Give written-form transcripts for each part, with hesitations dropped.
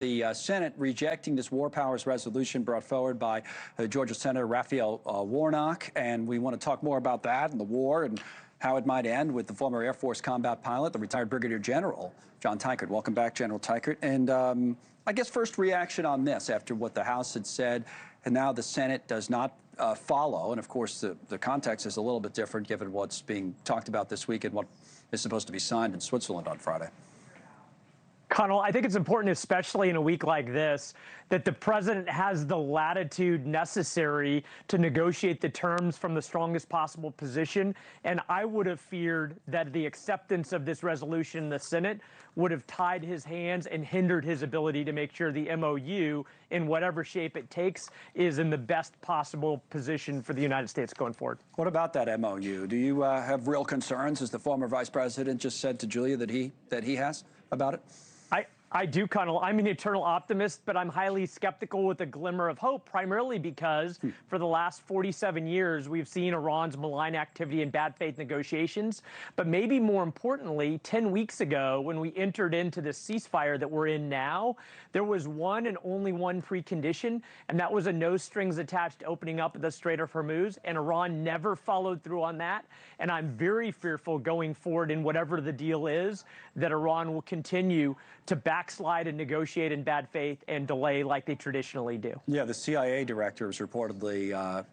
The Senate rejecting this war powers resolution brought forward by Georgia Senator Raphael Warnock. And we want to talk more about that and the war and how it might end with the former Air Force combat pilot, the retired Brigadier General John Teichert. Welcome back, General Teichert. And I guess first reaction on this after what the House had said, and now the Senate does not follow. And of course, the context is a little bit different given what's being talked about this week and what is supposed to be signed in Switzerland on Friday. Connell, I think it's important, especially in a week like this, that the president has the latitude necessary to negotiate the terms from the strongest possible position. And I would have feared that the acceptance of this resolution in the Senate would have tied his hands and hindered his ability to make sure the MOU, in whatever shape it takes, is in the best possible position for the United States going forward. What about that MOU? Do you have real concerns, as the former vice president just said to Julia that he has about it? I do, Connell. I'm an eternal optimist, but I'm highly skeptical with a glimmer of hope, primarily because for the last 47 years, we've seen Iran's malign activity and bad faith negotiations. But maybe more importantly, 10 weeks ago, when we entered into the ceasefire that we're in now, there was one and only one precondition, and that was a no strings attached opening up of the Strait of Hormuz, and Iran never followed through on that. And I'm very fearful going forward in whatever the deal is, that Iran will continue to backslide and negotiate in bad faith and delay like they traditionally do. Yeah, the CIA director is reportedly,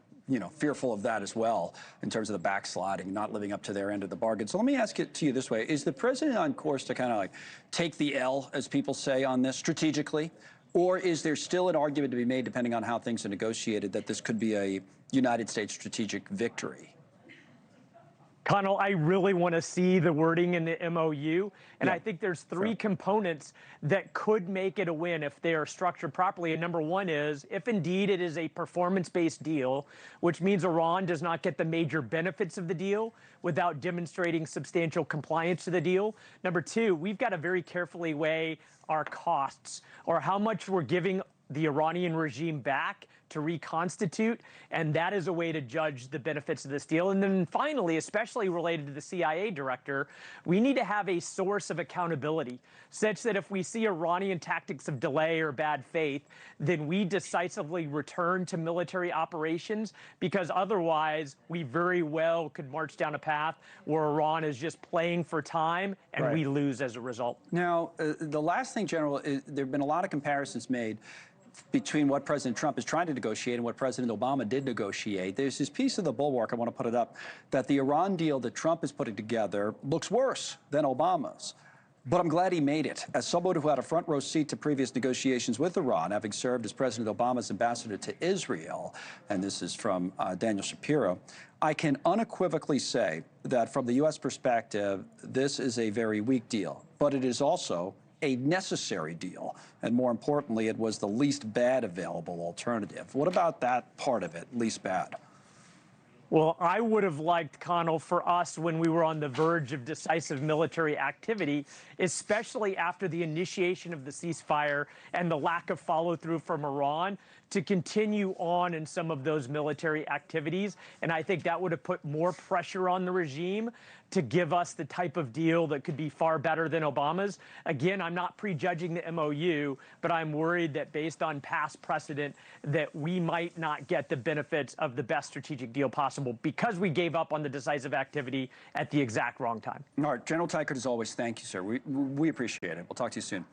fearful of that as well in terms of the backsliding, not living up to their end of the bargain. So let me ask it to you this way. Is the president on course to kind of like take the L, as people say, on this strategically? Or is there still an argument to be made, depending on how things are negotiated, that this could be a United States strategic victory? Connell, I really want to see the wording in the MOU, and I think there's three components that could make it a win if they are structured properly. And number one is, if indeed it is a performance-based deal, which means Iran does not get the major benefits of the deal without demonstrating substantial compliance to the deal. Number two, we've got to very carefully weigh our costs, or how much we're giving the Iranian regime back to reconstitute, and that is a way to judge the benefits of this deal. And then finally, especially related to the CIA director, we need to have a source of accountability, such that if we see Iranian tactics of delay or bad faith, then we decisively return to military operations, because otherwise we very well could march down a path where Iran is just playing for time and we lose as a result. Now, the last thing, General, there have been a lot of comparisons made between what President Trump is trying to negotiate and what President Obama did negotiate. There's this piece of the Bulwark, I want to put it up, that the Iran deal that Trump is putting together looks worse than Obama's. But I'm glad he made it. As someone who had a front row seat to previous negotiations with Iran, having served as President Obama's ambassador to Israel, and this is from Daniel Shapiro, I can unequivocally say that from the U.S. perspective, this is a very weak deal. But it is also a necessary deal. And more importantly, it was the least bad available alternative. What about that part of it, least bad? Well, I would have liked, Connell, for us when we were on the verge of decisive military activity, especially after the initiation of the ceasefire and the lack of follow-through from Iran, to continue on in some of those military activities. And I think that would have put more pressure on the regime to give us the type of deal that could be far better than Obama's. Again, I'm not prejudging the MOU, but I'm worried that based on past precedent, that we might not get the benefits of the best strategic deal possible because we gave up on the decisive activity at the exact wrong time. All right, General Teichert, as always, thank you, sir. We appreciate it. We'll talk to you soon.